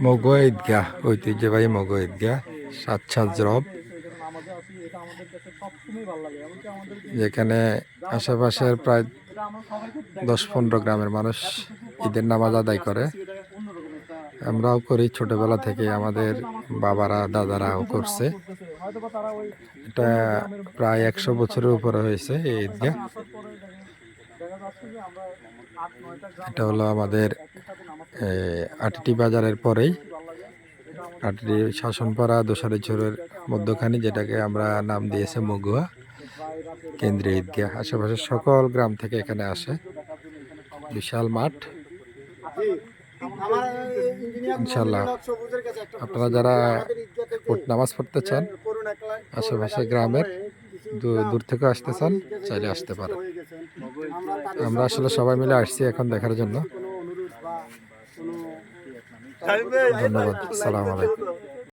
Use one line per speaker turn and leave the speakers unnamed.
মগো ঈদগাহ, ঐতিহ্যবাহী মগো ঈদগাহ, সাত রব, যেখানে আশেপাশের প্রায় 10-15 গ্রামের মানুষ ঈদের নামাজ আদায় করে। আমরাও করি ছোটবেলা থেকে, আমাদের বাবারা দাদারাও করছে। এটা প্রায় 100 বছরের উপরে হয়েছে এই ঈদগাহ। এটা হলো আমাদের আটিটি বাজারের পরেই, আটিটি শাসনপাড়া দোসারিঝোরের মধ্যখানে, যেটাকে আমরা নাম দিয়েছে মগুয়া কেন্দ্রীয় ঈদগাহ। আশেপাশের সকল গ্রাম থেকে এখানে আসে, বিশাল মাঠ। ইনশাল্লাহ আপনারা যারা নামাজ পড়তে চান, আশেপাশে গ্রামের দূর থেকে আসতে চান, চাইলে আসতে পারেন। আমরা আসলে সবাই মিলে আসছি এখন দেখার জন্য। ধন্যবাদ। আসসালামু আলাইকুম।